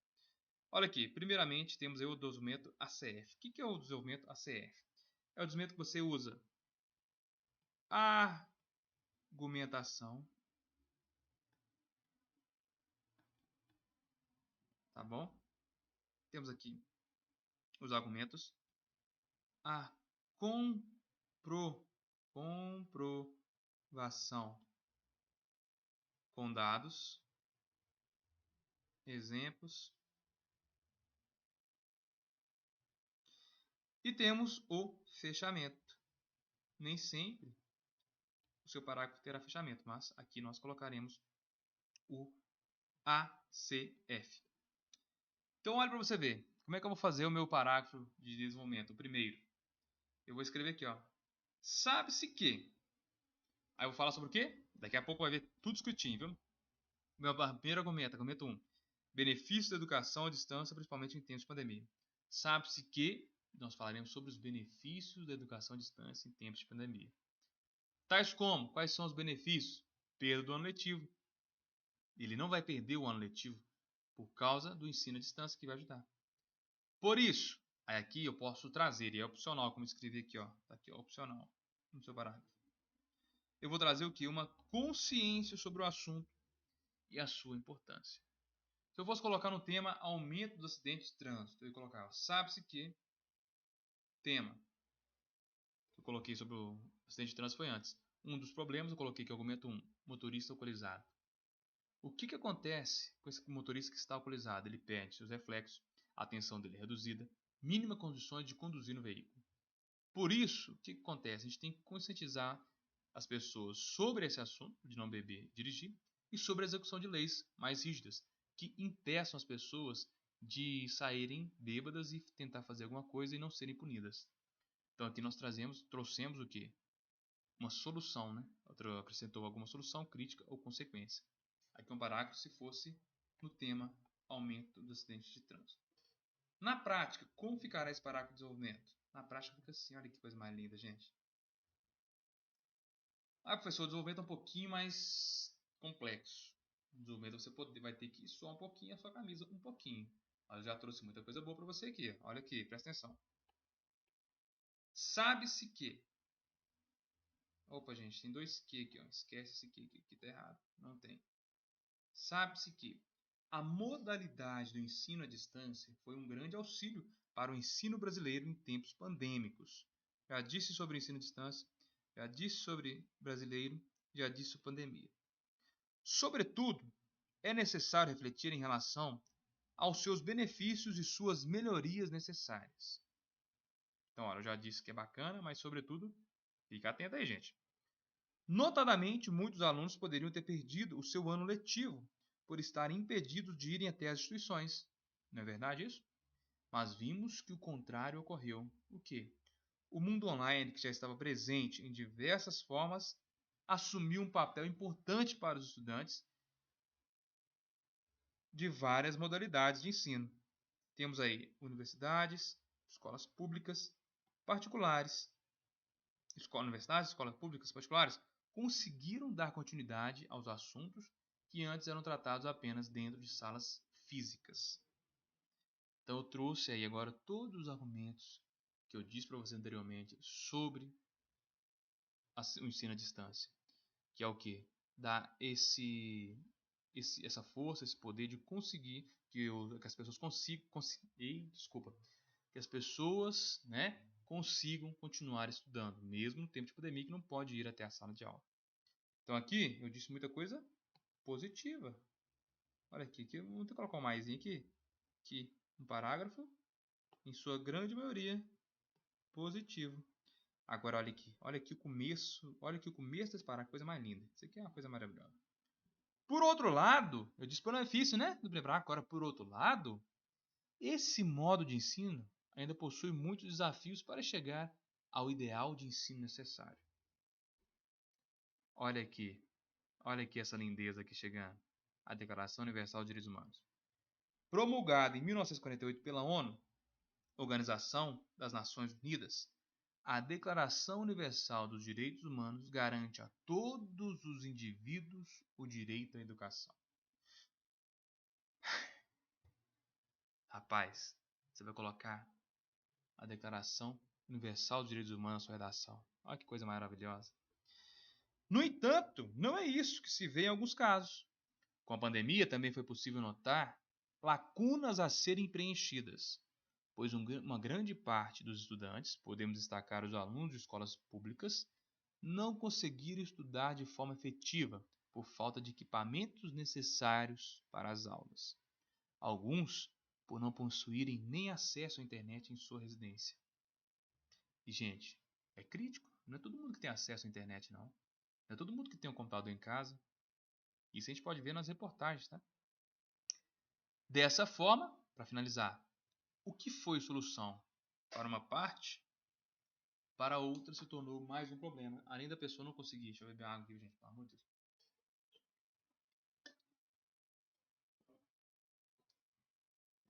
Olha aqui, primeiramente temos aí o desenvolvimento ACF. O que é o desenvolvimento ACF? É o desenvolvimento que você usa argumentação, tá bom? Temos aqui os argumentos. A comprovação com dados, exemplos. E temos o fechamento. Nem sempre o seu parágrafo terá fechamento, mas aqui nós colocaremos o ACF. Então olha para você ver, como é que eu vou fazer o meu parágrafo de desenvolvimento? O primeiro, eu vou escrever aqui, ó. Sabe-se que... Aí eu vou falar sobre o quê? Daqui a pouco vai ver tudo escritinho, viu? Meu primeiro argumento 1. Benefícios da educação à distância, principalmente em tempos de pandemia. Sabe-se que nós falaremos sobre os benefícios da educação à distância em tempos de pandemia. Tais como, quais são os benefícios? Perda do ano letivo. Ele não vai perder o ano letivo por causa do ensino à distância que vai ajudar. Por isso, aí aqui eu posso trazer, e é opcional, como escrevi aqui, ó. Tá aqui, ó, opcional, no seu parágrafo. Eu vou trazer o que? Uma consciência sobre o assunto e a sua importância. Se eu fosse colocar no tema aumento dos acidentes de trânsito, eu ia colocar, sabe-se que tema que eu coloquei sobre o acidente de trânsito foi antes. Um dos problemas eu coloquei que é o argumento 1, motorista alcoolizado. O que acontece com esse motorista que está alcoolizado? Ele perde seus reflexos, a atenção dele é reduzida, mínima condições de conduzir no veículo. Por isso, o que acontece? A gente tem que conscientizar as pessoas sobre esse assunto de não beber e dirigir e sobre a execução de leis mais rígidas que impeçam as pessoas de saírem bêbadas e tentar fazer alguma coisa e não serem punidas. Então aqui nós trouxemos o quê? Uma solução, né? Outro acrescentou alguma solução, crítica ou consequência. Aqui um parágrafo se fosse no tema aumento dos acidentes de trânsito. Na prática, como ficará esse parágrafo de desenvolvimento? Na prática fica assim, olha que coisa mais linda, gente. Ah, professor, o desenvolvimento é um pouquinho mais complexo. O desenvolvimento você vai ter que suar um pouquinho a sua camisa, um pouquinho. Eu já trouxe muita coisa boa para você aqui. Olha aqui, presta atenção. Sabe-se que... Opa, gente, tem dois que aqui, ó. Esquece esse que tá errado. Não tem. Sabe-se que a modalidade do ensino à distância foi um grande auxílio para o ensino brasileiro em tempos pandêmicos. Já disse sobre o ensino à distância, já disse sobre brasileiro, já disse sobre pandemia. Sobretudo, é necessário refletir em relação aos seus benefícios e suas melhorias necessárias. Então, olha, eu já disse que é bacana, mas sobretudo, fica atento aí, gente. Notadamente, muitos alunos poderiam ter perdido o seu ano letivo por estarem impedidos de irem até as instituições. Não é verdade isso? Mas vimos que o contrário ocorreu. O quê? O mundo online, que já estava presente em diversas formas, assumiu um papel importante para os estudantes de várias modalidades de ensino. Temos aí universidades, escolas públicas, particulares. Universidades, escolas públicas, particulares conseguiram dar continuidade aos assuntos que antes eram tratados apenas dentro de salas físicas. Então eu trouxe aí agora todos os argumentos que eu disse para você anteriormente sobre o ensino à distância, que é o que? Dá essa força, esse poder de conseguir que as pessoas que as pessoas, né, consigam continuar estudando, mesmo no tempo de pandemia que não pode ir até a sala de aula. Então aqui eu disse muita coisa positiva. Olha aqui, eu vou ter que colocar um mais aqui, um parágrafo, em sua grande maioria, positivo. Agora olha aqui o começo desse parágrafo, coisa mais linda. Isso aqui é uma coisa maravilhosa. Por outro lado, eu disse benefício, né, do parágrafo. Agora, por outro lado, esse modo de ensino ainda possui muitos desafios para chegar ao ideal de ensino necessário. Olha aqui essa lindeza aqui chegando. A Declaração Universal de Direitos Humanos. Promulgada em 1948 pela ONU, Organização das Nações Unidas, a Declaração Universal dos Direitos Humanos garante a todos os indivíduos o direito à educação. Rapaz, você vai colocar a Declaração Universal dos Direitos Humanos na sua redação. Olha que coisa maravilhosa. No entanto, não é isso que se vê em alguns casos. Com a pandemia, também foi possível notar lacunas a serem preenchidas, pois uma grande parte dos estudantes, podemos destacar os alunos de escolas públicas, não conseguiram estudar de forma efetiva por falta de equipamentos necessários para as aulas. Alguns por não possuírem nem acesso à internet em sua residência. E, gente, é crítico. Não é todo mundo que tem acesso à internet, não. Não é todo mundo que tem um computador em casa. Isso a gente pode ver nas reportagens, tá? Dessa forma, para finalizar, o que foi solução para uma parte, para outra se tornou mais um problema. Além da pessoa não conseguir. Deixa eu beber água aqui, gente. Pelo amor de Deus.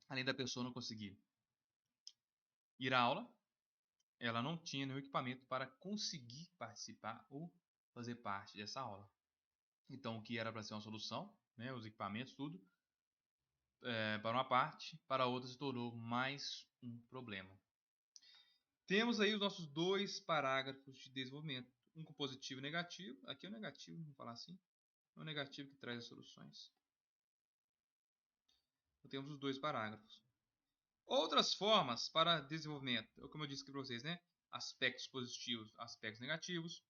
Além da pessoa não conseguir ir à aula, ela não tinha nenhum equipamento para conseguir participar ou fazer parte dessa aula. Então, o que era para ser uma solução, né, os equipamentos, tudo, para uma parte, para outra se tornou mais um problema. Temos aí os nossos dois parágrafos de desenvolvimento, um com positivo e negativo. Aqui é o negativo, vamos falar assim. É o negativo que traz as soluções. Então, temos os dois parágrafos. Outras formas para desenvolvimento, como eu disse aqui para vocês, né? Aspectos positivos, aspectos negativos.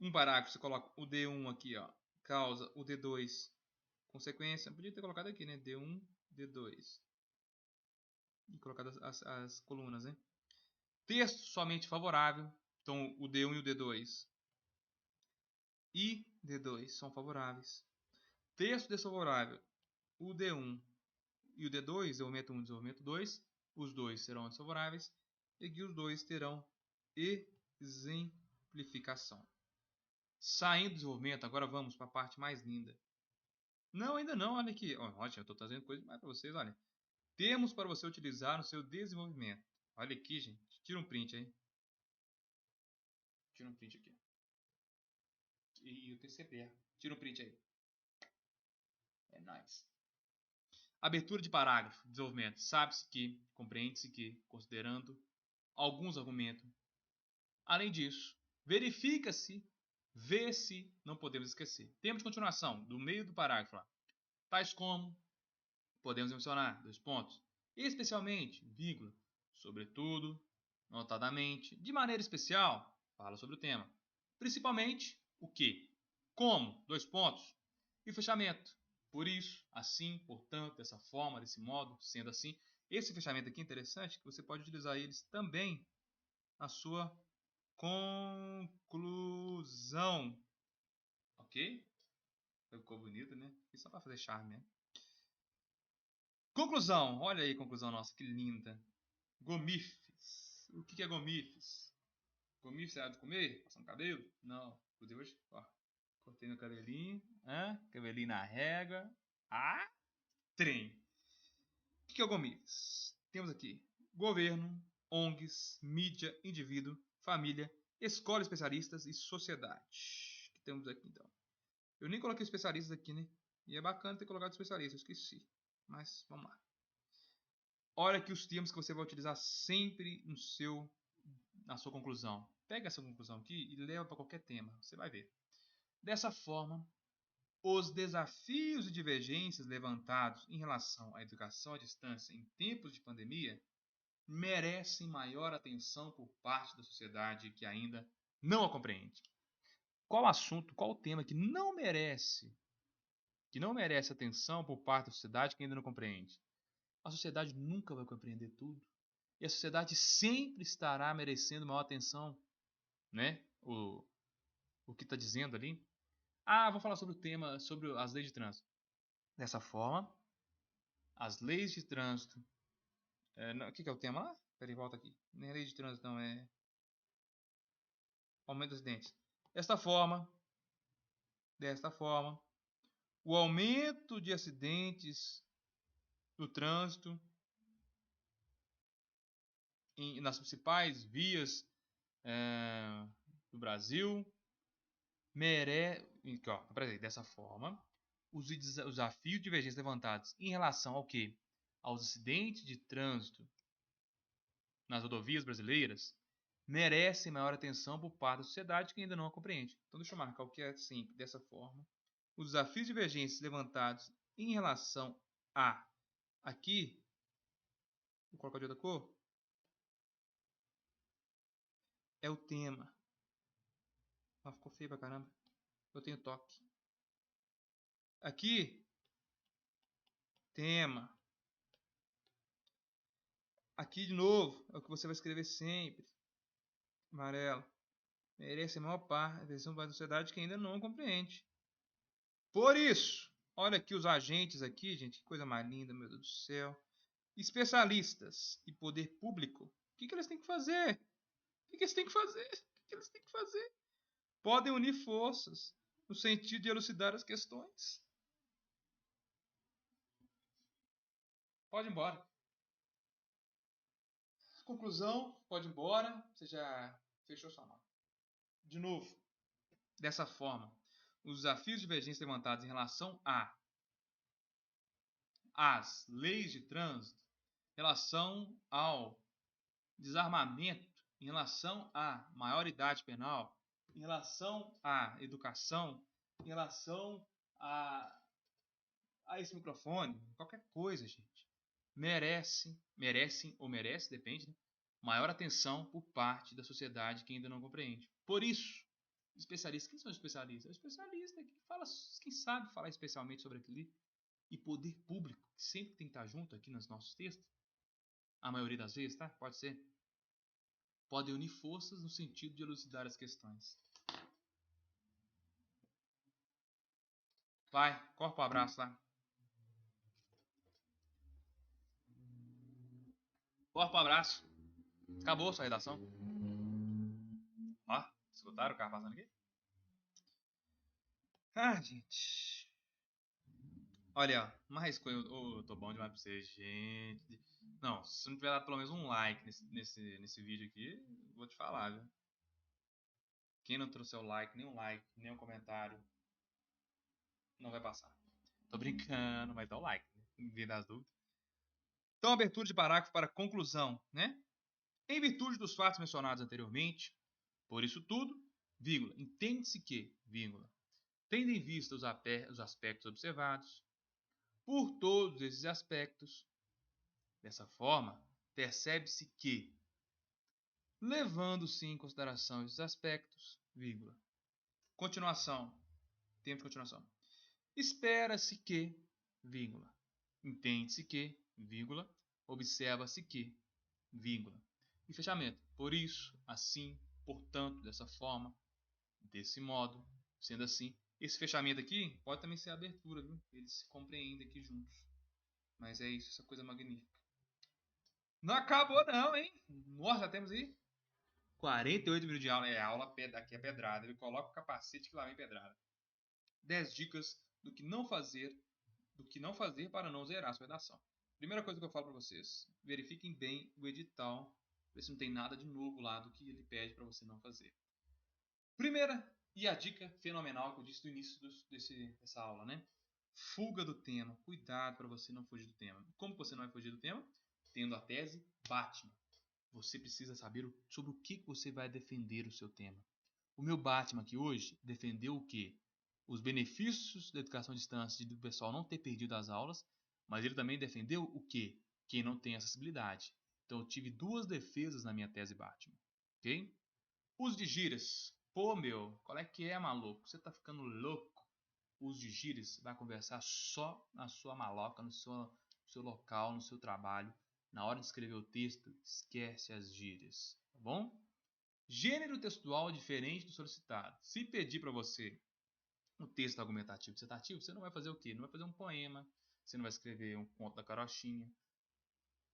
Um parágrafo você coloca o D1 aqui, ó, causa, o D2 consequência. Podia ter colocado aqui, né? D1, D2. E colocado as colunas, né? Texto somente favorável. Então, o D1 e o D2 e D2 são favoráveis. Texto desfavorável. O D1 e o D2, desenvolvimento 1 e desenvolvimento 2, os dois serão desfavoráveis. E aqui os dois terão exemplificação. Saindo do desenvolvimento, agora vamos para a parte mais linda. Não, ainda não, olha aqui. Ótimo, eu estou trazendo coisa mais para vocês, olha. Termos para você utilizar no seu desenvolvimento. Olha aqui, gente. Tira um print aí. Tira um print aqui. E o TCP. Tira um print aí. É nice. Abertura de parágrafo. Desenvolvimento. Sabe-se que, compreende-se que, considerando alguns argumentos. Além disso, verifica-se, vê-se, não podemos esquecer. Termo de continuação, do meio do parágrafo lá. Tais como, podemos mencionar, dois pontos. Especialmente, vírgula, sobretudo, notadamente, de maneira especial, fala sobre o tema. Principalmente, o que? Como, dois pontos. E fechamento. Por isso, assim, portanto, dessa forma, desse modo, sendo assim. Esse fechamento aqui é interessante, que você pode utilizar eles também na sua conclusão. Ok? Ficou bonito, né? E só para fazer charme, né? Conclusão. Olha aí a conclusão nossa, que linda. Gomifes. O que é gomifes? Gomifes é de comer? Passar no cabelo? Não. Inclusive hoje, ó. Cortei no cabelinho. Cabelinho na régua. Ah, trem. O que é o gomifes? Temos aqui governo, ONGs, mídia, indivíduo, família, escola, especialistas e sociedade. O que temos aqui então? Eu nem coloquei especialistas aqui, né? E é bacana ter colocado especialistas, eu esqueci. Mas vamos lá. Olha aqui os termos que você vai utilizar sempre na sua conclusão. Pega essa conclusão aqui e leva para qualquer tema, você vai ver. Dessa forma, os desafios e divergências levantados em relação à educação à distância em tempos de pandemia merecem maior atenção por parte da sociedade que ainda não a compreende. Qual assunto, qual tema que não merece atenção por parte da sociedade que ainda não compreende? A sociedade nunca vai compreender tudo. E a sociedade sempre estará merecendo maior atenção, né? O que está dizendo ali. Vou falar sobre o tema, sobre as leis de trânsito. Dessa forma, as leis de trânsito. O que é o tema lá? Peraí, volta aqui. Nem é lei de trânsito, não. É aumento dos acidentes. Desta forma, o aumento de acidentes no trânsito nas principais vias do Brasil dessa forma, os desafios e divergências levantados em relação ao quê? Aos acidentes de trânsito nas rodovias brasileiras merecem maior atenção por parte da sociedade que ainda não a compreende. Então, deixa eu marcar o que é sempre dessa forma. Os desafios divergentes levantados em relação a aqui, vou colocar de outra cor, é o tema. Ah, ficou feio pra caramba. Eu tenho toque. Aqui, tema. Aqui de novo, é o que você vai escrever sempre. Amarelo. Merece a maior parte, a versão da sociedade que ainda não compreende. Por isso, olha aqui os agentes aqui, gente, que coisa mais linda, meu Deus do céu. Especialistas e poder público, o que eles têm que fazer? O que eles têm que fazer? O que eles têm que fazer? Podem unir forças no sentido de elucidar as questões. Pode ir embora. Conclusão, pode ir embora. Você já fechou sua nota. De novo, dessa forma, os desafios divergentes levantados em relação às leis de trânsito, em relação ao desarmamento, em relação à maioridade penal, em relação à educação, em relação a esse microfone, qualquer coisa, gente, merece, depende, né? Maior atenção por parte da sociedade que ainda não compreende. Por isso, especialistas, quem são os especialistas? É o especialista que fala, quem sabe falar especialmente sobre aquilo ali. E poder público, que sempre tem que estar junto aqui nos nossos textos, a maioria das vezes, tá? Pode ser. Podem unir forças no sentido de elucidar as questões. Vai, corta o abraço lá. Corta o abraço. Acabou a sua redação. Ó, escutaram o carro passando aqui? Ah, gente. Olha, ó, mais coisa. Eu tô bom demais pra vocês, gente. Não, se não tiver dado pelo menos um like nesse vídeo aqui, vou te falar, viu? Quem não trouxe o like, nem um like, nem um comentário, não vai passar. Tô brincando, mas dá o like, né? Em vez das dúvidas. Então, abertura de parágrafo para conclusão, né? Em virtude dos fatos mencionados anteriormente, por isso tudo, vírgula, entende-se que, vírgula, tendo em vista os aspectos observados, por todos esses aspectos, dessa forma, percebe-se que, levando-se em consideração esses aspectos, vírgula, continuação, tempo de continuação, espera-se que, vírgula, entende-se que, vírgula, observa-se que, vírgula, e fechamento. Por isso, assim, portanto, dessa forma, desse modo, sendo assim, esse fechamento aqui pode também ser a abertura, viu? Eles se compreendem aqui juntos. Mas é isso, essa coisa magnífica. Não acabou não, hein? Nós já temos aí 48 minutos de aula. É aula, aqui é pedrada. Ele coloca o capacete que lá vem pedrada. 10 dicas do que não fazer para não zerar a sua redação. Primeira coisa que eu falo para vocês, verifiquem bem o edital, ver se não tem nada de novo lá do que ele pede para você não fazer. Primeira, e a dica fenomenal que eu disse no início dessa aula, né? Fuga do tema. Cuidado para você não fugir do tema. Como você não vai fugir do tema? Tendo a tese Batman. Você precisa saber sobre o que você vai defender o seu tema. O meu Batman aqui hoje defendeu o quê? Os benefícios da educação à distância, do pessoal não ter perdido as aulas, mas ele também defendeu o quê? Quem não tem acessibilidade. Então eu tive duas defesas na minha tese Batman. Ok? Uso de gírias. Pô, meu, qual é que é, maluco? Você tá ficando louco? Uso de gírias, vai conversar só na sua maloca, no seu local, no seu trabalho. Na hora de escrever o texto, esquece as gírias, tá bom? Gênero textual diferente do solicitado. Se pedir para você um texto argumentativo dissertativo, você não vai fazer o quê? Não vai fazer um poema, você não vai escrever um conto da carochinha.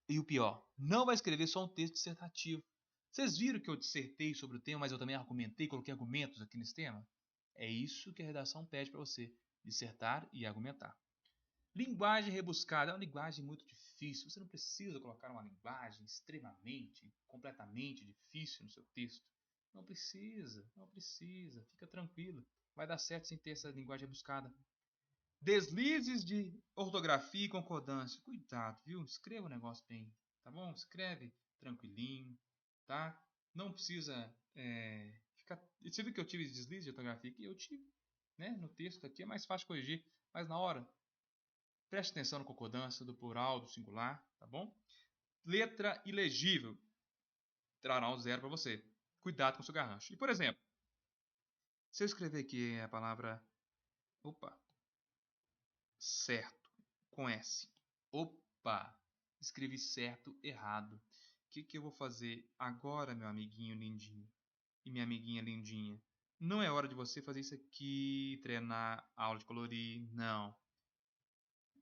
E o pior, não vai escrever só um texto dissertativo. Vocês viram que eu dissertei sobre o tema, mas eu também argumentei, coloquei argumentos aqui nesse tema? É isso que a redação pede para você, dissertar e argumentar. Linguagem rebuscada é uma linguagem muito difícil. Você não precisa colocar uma linguagem extremamente, completamente difícil no seu texto. Não precisa, não precisa. Fica tranquilo. Vai dar certo sem ter essa linguagem rebuscada. Deslizes de ortografia e concordância. Cuidado, viu? Escreva o negócio bem, tá bom? Escreve tranquilinho, tá? Não precisa ficar... Você viu que eu tive deslize de ortografia aqui? Eu tive, né? No texto aqui é mais fácil corrigir, mas na hora, preste atenção na concordância do plural, do singular, tá bom? Letra ilegível trará um zero para você. Cuidado com o seu garrancho. E, por exemplo, se eu escrever aqui a palavra... Opa! Certo, com S. Opa! Escrevi certo, errado. O que eu vou fazer agora, meu amiguinho lindinho e minha amiguinha lindinha? Não é hora de você fazer isso aqui, treinar a aula de colorir, não.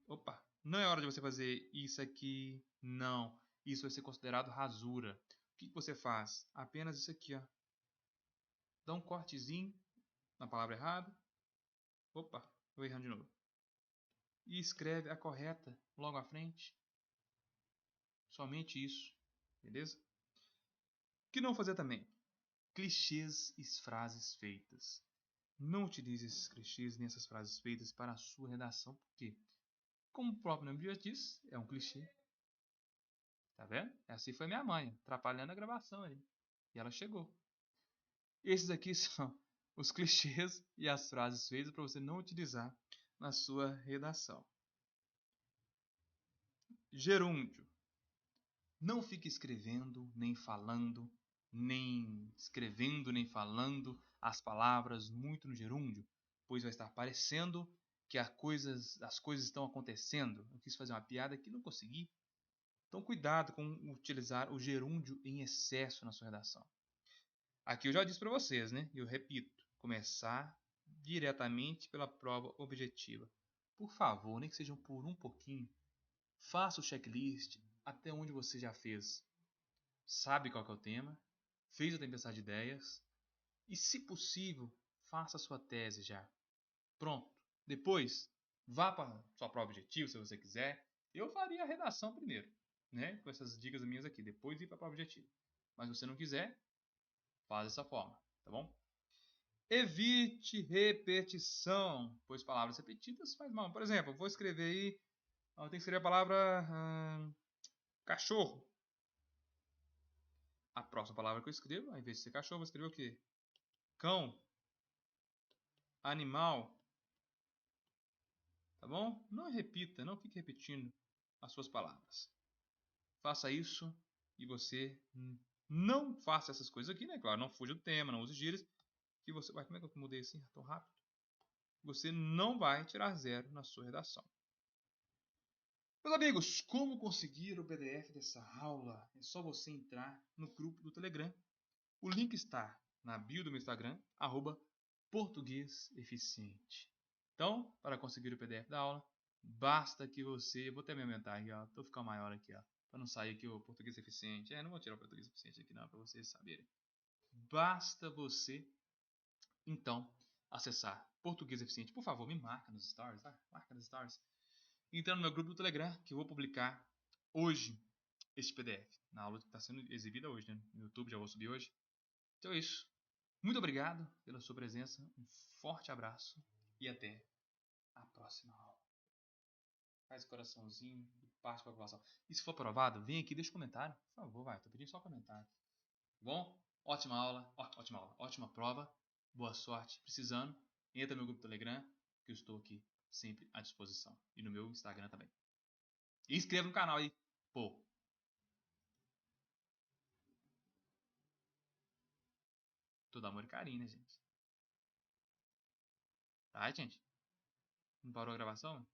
Opa! Não é hora de você fazer isso aqui, não. Isso vai ser considerado rasura. O que você faz? Apenas isso aqui, ó. Dá um cortezinho na palavra errada. Opa, vou errando de novo. E escreve a correta logo à frente. Somente isso, beleza? O que não fazer também? Clichês e frases feitas. Não utilize esses clichês nem essas frases feitas para a sua redação, porque, como o próprio nome já diz, é um clichê. Tá vendo? Assim foi minha mãe, atrapalhando a gravação ali. E ela chegou. Esses aqui são os clichês e as frases feitas para você não utilizar na sua redação. Gerúndio. Não fique escrevendo, nem falando, nem escrevendo, nem falando as palavras muito no gerúndio, pois vai estar parecendo que as coisas estão acontecendo. Eu quis fazer uma piada que não consegui. Então cuidado com utilizar o gerúndio em excesso na sua redação. Aqui eu já disse para vocês, né? E eu repito, começar diretamente pela prova objetiva. Por favor, nem que sejam por um pouquinho, faça o checklist até onde você já fez. Sabe qual que é o tema, fez a tempestade de ideias e, se possível, faça a sua tese já. Pronto. Depois, vá para sua prova objetiva, se você quiser. Eu faria a redação primeiro, né? Com essas dicas minhas aqui. Depois ir para a prova objetiva. Mas se você não quiser, faz dessa forma, tá bom? Evite repetição, pois palavras repetidas faz mal. Por exemplo, eu vou escrever aí, eu tenho que escrever a palavra cachorro. A próxima palavra que eu escrevo, ao invés de ser cachorro, eu vou escrever o quê? Cão, animal, tá bom? Não repita, não fique repetindo as suas palavras. Faça isso e você não faça essas coisas aqui, né? Claro, não fuja do tema, não use gírias. Que você... Ué, como é que eu mudei assim tão rápido? Você não vai tirar zero na sua redação. Meus amigos, como conseguir o PDF dessa aula? É só você entrar no grupo do Telegram. O link está na bio do meu Instagram, @portugueseficiente. Então, para conseguir o PDF da aula, basta que você... Vou até me aumentar aqui, ó. Vou ficar maior aqui, ó. Para não sair aqui o português eficiente. Não vou tirar o português eficiente aqui não, para vocês saberem. Basta você, então, acessar Português Eficiente. Por favor, me marca nos stories, tá? Marca nos stories. Entrando no meu grupo do Telegram, que eu vou publicar hoje este PDF. Na aula que está sendo exibida hoje, né? No YouTube, já vou subir hoje. Então é isso. Muito obrigado pela sua presença. Um forte abraço e até a próxima aula. Faz o coraçãozinho e parte para a aprovação. E se for aprovado, vem aqui e deixa um comentário. Por favor, vai. Tô pedindo só um comentário. Tá bom? Ótima aula. Ótima aula. Ótima prova. Boa sorte. Precisando, entra no meu grupo do Telegram, que eu estou aqui sempre à disposição. E no meu Instagram também. E inscreva no canal aí. Pô. Todo amor e carinho, né, gente? Tá, gente? Não parou a gravação?